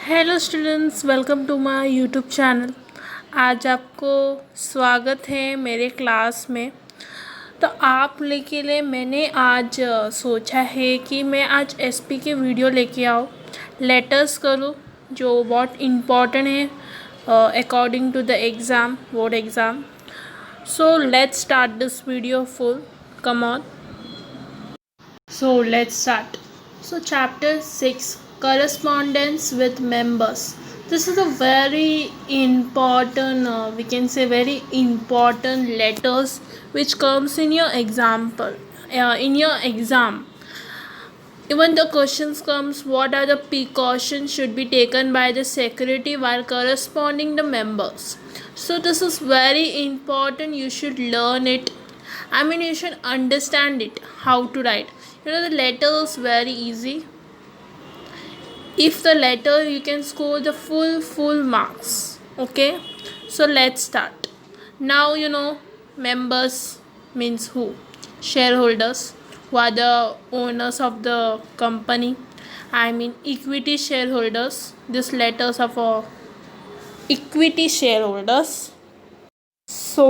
Hello students, welcome to my YouTube channel. आज आपको स्वागत है मेरे क्लास में। तो आप लेके लिए मैंने आज सोचा है कि मैं आज एसपी के वीडियो लेके आओ, लेटर्स करूँ जो बहुत इम्पॉर्टेंट है according to the exam, board exam. So let's start this video full, come on. So let's start. So chapter 6, correspondence with members. This is a very important, we can say very important letters which comes in your example, in your exam. Even the questions comes, what are the precautions should be taken by the secretary while corresponding the members. So this is very important, you should learn it. I mean, you should understand it, how to write. The letter is very easy. If the letter, you can score the full marks. Okay, so let's start. Now members means who? Shareholders, who are the owners of the company. I mean equity shareholders. These letters are for equity shareholders. So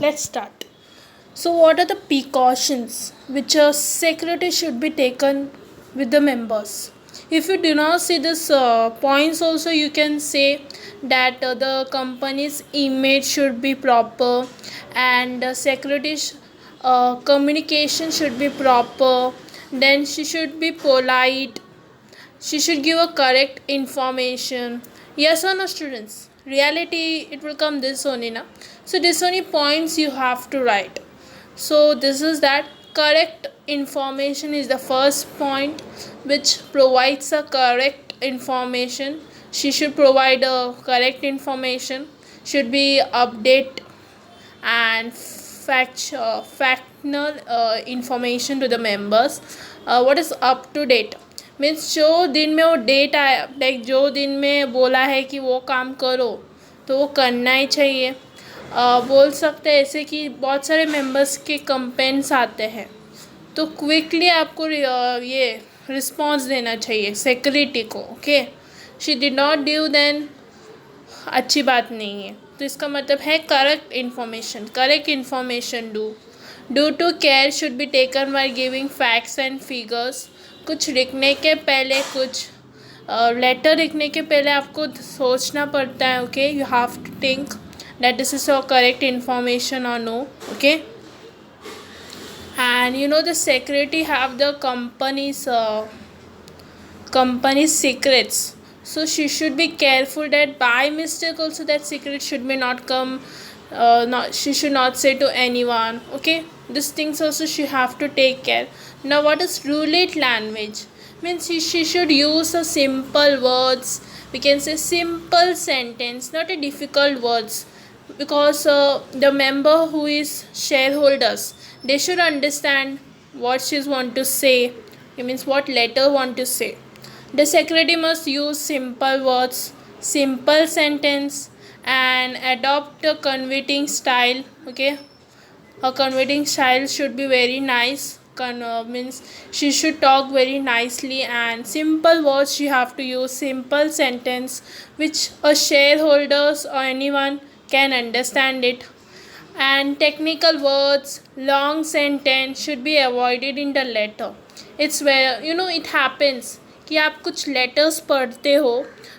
let's start. So what are the precautions which a secretary should be taken with the members? If you do not see this points also, you can say that the company's image should be proper, and the secretary's communication should be proper. Then she should be polite, she should give a correct information. Yes or no, students? Reality, it will come this only na. So this only points you have to write. So this is that correct information is the first point which provides a correct information. She should provide a correct information, should be update and factual information to the members. What is up to date means जो दिन में वो date आया, like जो दिन में बोला है कि वो काम करो तो वो करना ही चाहिए। बोल सकते हैं ऐसे कि बहुत सारे मेंबर्स के कंप्लेंट्स आते हैं तो क्विकली आपको ये रिस्पॉन्स देना चाहिए सेक्रेटरी को। Okay, she did not do then अच्छी बात नहीं है। तो इसका मतलब है correct information due to care should be taken by giving facts and figures. कुछ लिखने के पहले, कुछ लेटर लिखने के पहले आपको सोचना पड़ता है। Okay, you have to think that this is your correct information or no. Okay, and the secretary have the company's secrets, so she should be careful that by mistake also that secret should be not come, she should not say to anyone. Okay, these things also she have to take care. Now what is ruled language means? She should use a simple words, we can say simple sentence, not a difficult words, because the member who is shareholders, they should understand what she want to say. It means what letter want to say. The secretary must use simple words, simple sentence, and adopt a converting style. Okay, her converting style should be very nice. Means she should talk very nicely, and simple words she have to use, simple sentence which a shareholders or anyone can understand it. And technical words, long sentence should be avoided in the letter. It's where it happens कि आप कुछ letters पढ़ते हो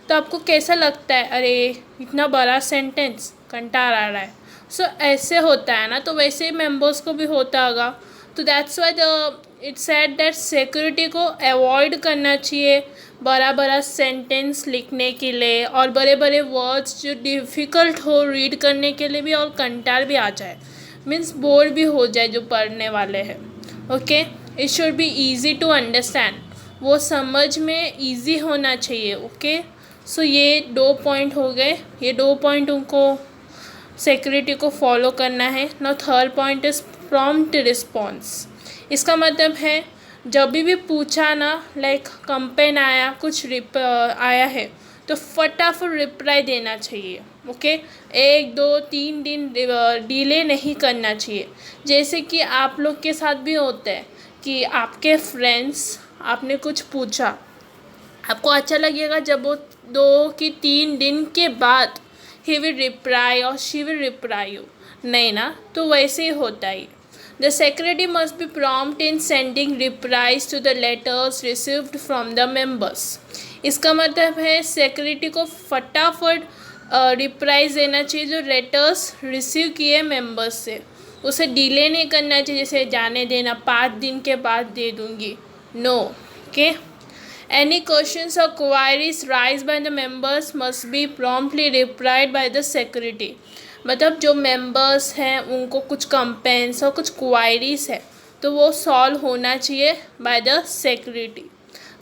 तो आपको कैसा लगता है, अरे इतना बड़ा सेंटेंस, कंटार आ रहा है। सो ऐसे होता है ना, तो वैसे मेंबर्स को भी होता होगा। तो that's why it said that security को अवॉइड करना चाहिए बड़ा बड़ा सेंटेंस लिखने के लिए, और बड़े बड़े वर्ड्स जो डिफ़िकल्ट हो रीड करने के लिए भी, और कंटार भी आ जाए, मीन्स बोर भी हो जाए जो पढ़ने वाले हैं। Okay, it should be easy to understand, वो समझ में ईजी होना चाहिए। ओके, सो ये 2 पॉइंट हो गए, ये 2 पॉइंट उनको सेक्रेटरी को फॉलो करना है। Now third point is prompt response. इसका मतलब है जब भी पूछा ना, लाइक कंप्लेन आया, कुछ आया है तो फटाफट रिप्लाई देना चाहिए। ओके, 1 2 3 दिन डिले नहीं करना चाहिए। जैसे कि आप लोग के साथ भी होता है कि आपके फ्रेंड्स, आपने कुछ पूछा आपको अच्छा लगेगा जब वो 2 कि 3 दिन के बाद ही विल रिप्लाई और शी विल रिप्लाई यू, नहीं ना, तो वैसे ही होता है। The secretary must be prompt in sending replies to the letters received from the members. इसका मतलब है सेक्रेटरी को फटाफट रिप्लाइज देना चाहिए जो लेटर्स रिसीव किए मेंबर्स से, उसे डिले नहीं करना चाहिए, जैसे जाने देना 5 दिन के बाद दे दूँगी, no. Okay, any questions or queries raised by the members must be promptly replied by the secretary। मतलब जो members हैं उनको कुछ कंप्लेंट्स और कुछ क्वायरीज है तो वो सॉल्व होना चाहिए by the secretary।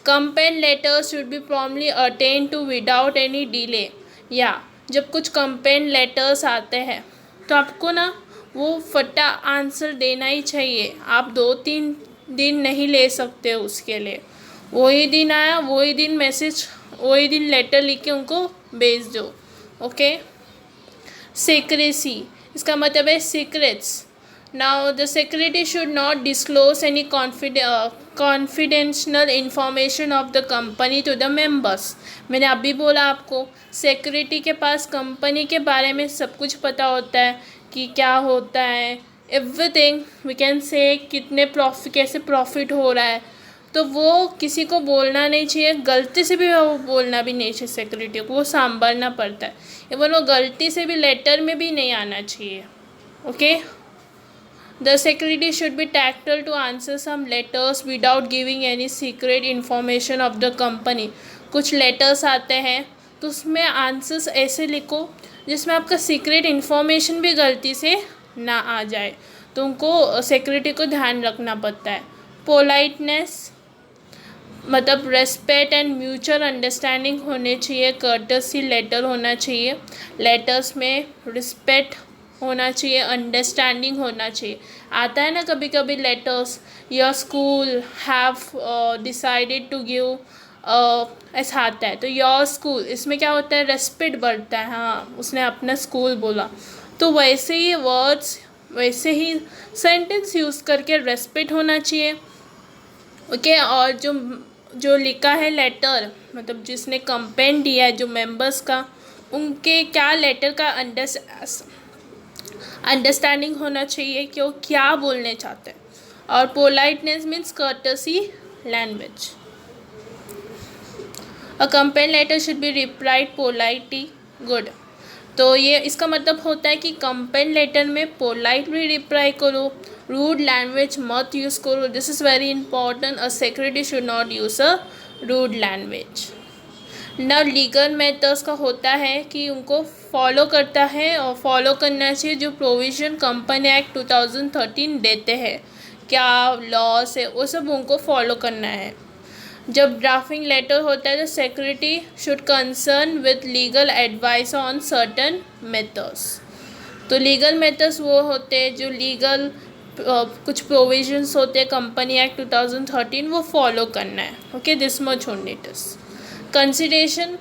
complaint letters should be promptly attained to without any delay। या जब कुछ कंप्लेंट लेटर्स आते हैं तो आपको ना वो फटा आंसर देना ही चाहिए, आप 2-3 दिन नहीं ले सकते उसके लिए। वही दिन आया वही दिन मैसेज, वही दिन लेटर लिख के उनको भेज दो। ओके, सीक्रेसी, इसका मतलब है secrets. Now the secretary should not disclose any confidential information of the company to the members. मैंने अभी बोला आपको, सेक्रेटरी के पास कंपनी के बारे में सब कुछ पता होता है कि क्या होता है, एवरीथिंग वी कैन से, कितने कैसे प्रॉफिट हो रहा है, तो वो किसी को बोलना नहीं चाहिए, गलती से भी वो बोलना भी नहीं चाहिए, सेक्रेटरी को वो संभालना पड़ता है। इवन वो गलती से भी लेटर में भी नहीं आना चाहिए। Okay, the secretary should be tactful to answer some letters without giving any secret information of the company. कुछ लेटर्स आते हैं तो उसमें आंसर्स ऐसे लिखो जिसमें आपका सीक्रेट इन्फॉर्मेशन भी गलती से ना आ जाए, तो उनको सेक्रेटरी को ध्यान रखना पड़ता है। पोलाइटनेस मतलब रेस्पेक्ट एंड म्यूचुअल अंडरस्टैंडिंग होने चाहिए, कर्टसी लेटर होना चाहिए, लेटर्स में रिस्पेक्ट होना चाहिए, अंडरस्टैंडिंग होना चाहिए। आता है ना कभी कभी letters, your school have decided to give, ऐसा आता है, तो योर स्कूल, इसमें क्या होता है, रेस्पेक्ट बढ़ता है, हाँ उसने अपना स्कूल बोला, तो वैसे ही वर्ड्स, वैसे ही सेंटेंस यूज़ करके रेस्पेक्ट होना चाहिए। ओके, और जो लिखा है लेटर, मतलब जिसने कंप्लेंट दिया है जो मेंबर्स का, उनके क्या लेटर का अंडरस्टैंडिंग होना चाहिए कि वो क्या बोलने चाहते हैं। और politeness means courtesy language. A complaint letter should be replied politely, good. तो ये इसका मतलब होता है कि कंप्लेंट लेटर में पोलाइटली रिप्लाई करो, रूड लैंग्वेज मत यूज़ करो, this is very important. A secretary should not use a rude language. ना लीगल मेथड्स का होता है कि उनको फॉलो करता है और फॉलो करना चाहिए जो प्रोविज़न कंपनी एक्ट 2013 देते हैं, क्या लॉस है वो सब उनको फॉलो करना है। जब ड्राफ्टिंग लेटर होता है तो secretary should concern with legal advice on certain methods. तो लीगल मेथड्स वो होते हैं जो लीगल कुछ प्रोविजंस होते हैं कंपनी एक्ट 2013 वो फॉलो करना है। Okay, this much only it is consideration.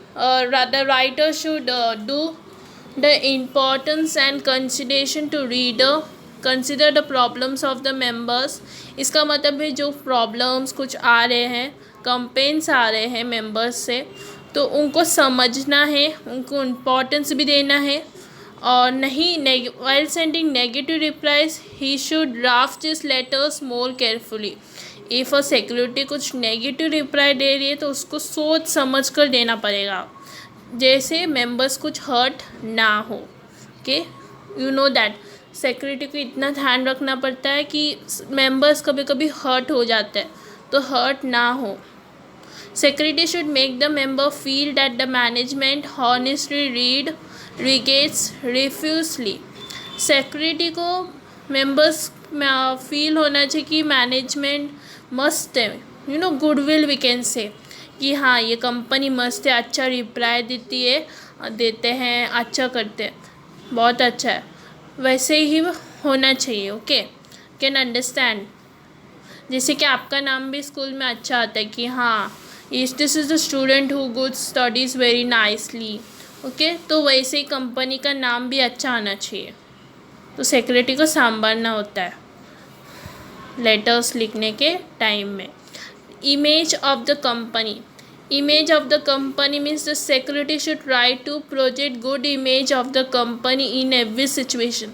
The writer should do the importance and consideration to reader, consider the problems of the members. इसका मतलब है जो प्रॉब्लम्स कुछ आ रहे हैं, कंप्लेंट्स आ रहे हैं मेंबर्स से, तो उनको समझना है, उनको इम्पोर्टेंस भी देना है। और नहीं, while sending negative replies he should draft his letters more carefully। if a secretary कुछ नेगेटिव रिप्लाई दे रही है तो उसको सोच समझ कर देना पड़ेगा, जैसे मेंबर्स कुछ हर्ट ना हो। Okay, you know that secretary को इतना ध्यान रखना पड़ता है कि मेंबर्स कभी कभी हर्ट हो जाते हैं, तो हर्ट ना हो। Secretary should make the member feel that the management honestly read regrets refusally. Secretary को मेंबर्स में फील होना चाहिए कि मैनेजमेंट मस्त है, you know, goodwill we can say, कि हाँ ये कंपनी मस्त है, अच्छा रिप्लाई देते हैं, अच्छा करते हैं, बहुत अच्छा है, वैसे ही होना चाहिए। ओके, कैन अंडरस्टैंड, जैसे कि आपका नाम भी स्कूल में अच्छा आता है कि हाँ this is the student who good studies very nicely. Okay, तो वैसे ही कंपनी का नाम भी अच्छा आना चाहिए, तो सेक्रेटरी को संभालना होता है लेटर्स लिखने के टाइम में। Image of the company, Image of the company means the secretary should try to project good image of the company in every situation.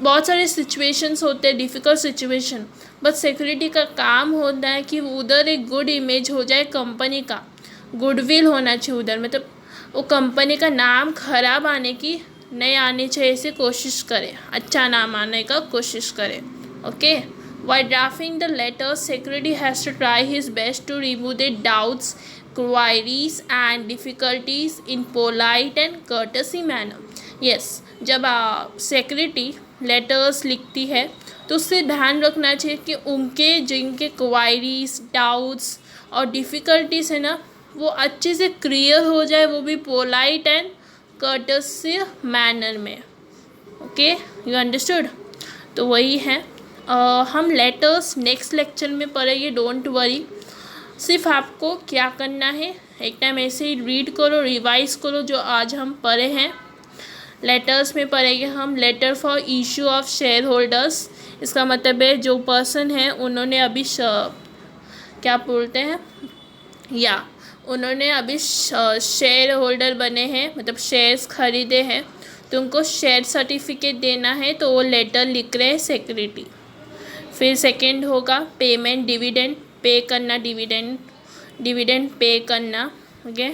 बहुत सारे सिचुएशंस होते हैं, डिफ़िकल्ट सिचुएशन, बट सिक्योरिटी का काम होता है कि उधर एक गुड इमेज हो जाए, कंपनी का गुडविल होना चाहिए उधर, मतलब वो कंपनी का नाम खराब आने की नहीं आनी चाहिए, ऐसे कोशिश करें, अच्छा नाम आने का कोशिश करें. Okay. While drafting the letter, secretary has to try his best to remove the doubts, queries and difficulties in polite and courtesy manner. Yes, जब सेक्रेटरी लेटर्स लिखती है तो उससे ध्यान रखना चाहिए कि उनके जिनके क्वायरीज, डाउट्स और डिफ़िकल्टीज है ना, वो अच्छे से क्लियर हो जाए, वो भी पोलाइट एंड कर्टसी मैनर में. Okay, you understood. तो वही है. हम लेटर्स नेक्स्ट लेक्चर में पढ़ेंगे, डोंट वरी. सिर्फ आपको क्या करना है, एक टाइम ऐसे ही रीड करो, रिवाइज करो जो आज हम पढ़े हैं. लेटर्स में पढ़ेंगे हम letter for issue of shareholders. इसका मतलब है जो पर्सन है उन्होंने अभी क्या बोलते हैं, या उन्होंने अभी शेयर होल्डर बने हैं, मतलब शेयर्स खरीदे हैं, तो उनको शेयर सर्टिफिकेट देना है, तो वो लेटर लिख रहे हैं सेक्रेटरी. फिर सेकंड होगा पेमेंट, डिविडेंड पे करना, डिविडेंड पे करना. Okay,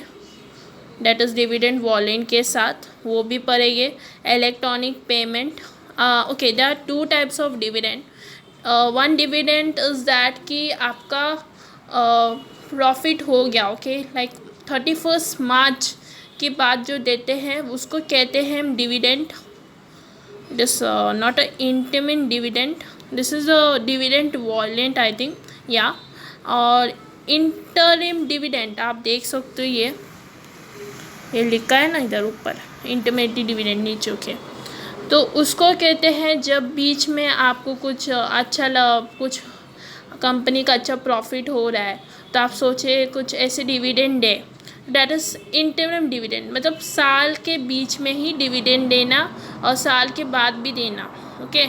that is dividend warrant के साथ, वो भी पड़ेंगे. Electronic payment. Okay, there are 2 types of dividend. One dividend is that कि आपका प्रॉफिट हो गया. ओके, लाइक 31 मार्च के बाद जो देते हैं उसको कहते हैं हम dividend. This not a interim dividend, this is a dividend वॉलेंट आई थिंक, या. और इंटरिम डिविडेंड आप देख सकते हो, ये लिखा है ना इधर ऊपर, इंटरमीडिएट डिविडेंड नीचे. ओके, तो उसको कहते हैं जब बीच में आपको कुछ कुछ कंपनी का अच्छा प्रॉफिट हो रहा है, तो आप सोचे कुछ ऐसे dividend they, that is interim dividend. मतलब साल के बीच में ही डिविडेंड देना और साल के बाद भी देना. ओके,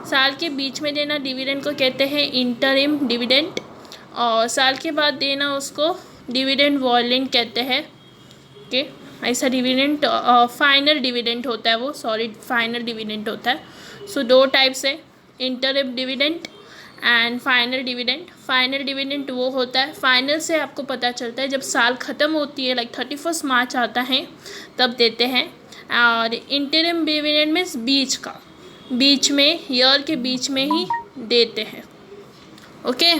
साल के बीच में देना डिविडेंड को कहते हैं इंटरिम डिविडेंड, और साल के बाद देना उसको डिविडेंड वॉलेंट कहते हैं. ओके, ऐसा डिविडेंड फाइनल डिविडेंड होता है, वो फाइनल डिविडेंड होता है. सो 2 टाइप्स है, interim dividend and final dividend. Final dividend वो होता है, फाइनल से आपको पता चलता है जब साल ख़त्म होती है, लाइक 31 मार्च आता है तब देते हैं. और इंटरिम डिविडेंड मीन्स बीच में, ईयर के बीच में ही देते हैं. ओके,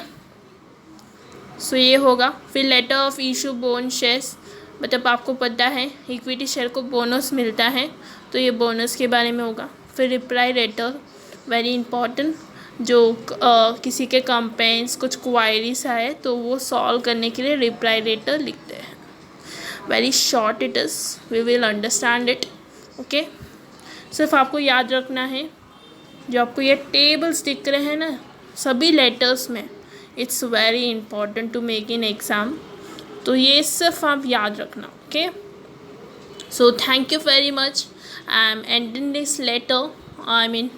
सो ये होगा. फिर letter of issue bonus shares, मतलब आपको पता है इक्विटी शेयर को बोनस मिलता है, तो ये बोनस के बारे में होगा. फिर रिप्लाई लेटर, वेरी इंपॉर्टेंट, जो किसी के कंप्लेंट्स, कुछ क्वायरीज आए तो वो सॉल्व करने के लिए रिप्लाई लेटर लिखते हैं. Very short it is, we will understand it. Okay, सिर्फ आपको याद रखना है जो आपको ये टेबल्स दिख रहे हैं ना सभी लेटर्स में, it's very important to make in exam, तो ये सिर्फ आप याद रखना. Okay, so thank you very much. I am ending this letter, I mean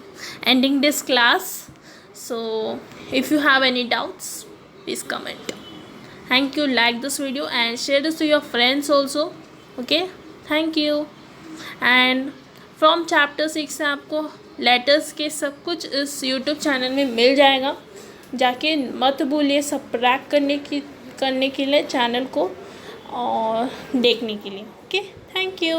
ending this class. So if you have any doubts, please comment. Thank you. Like this video and share this to your friends also. Okay, thank you. And from chapter 6 से आपको letters के सब कुछ इस YouTube channel में मिल जाएगा. जाके मत भूलिए सब्सक्राइब करने के लिए चैनल को और देखने के लिए. Okay, thank you.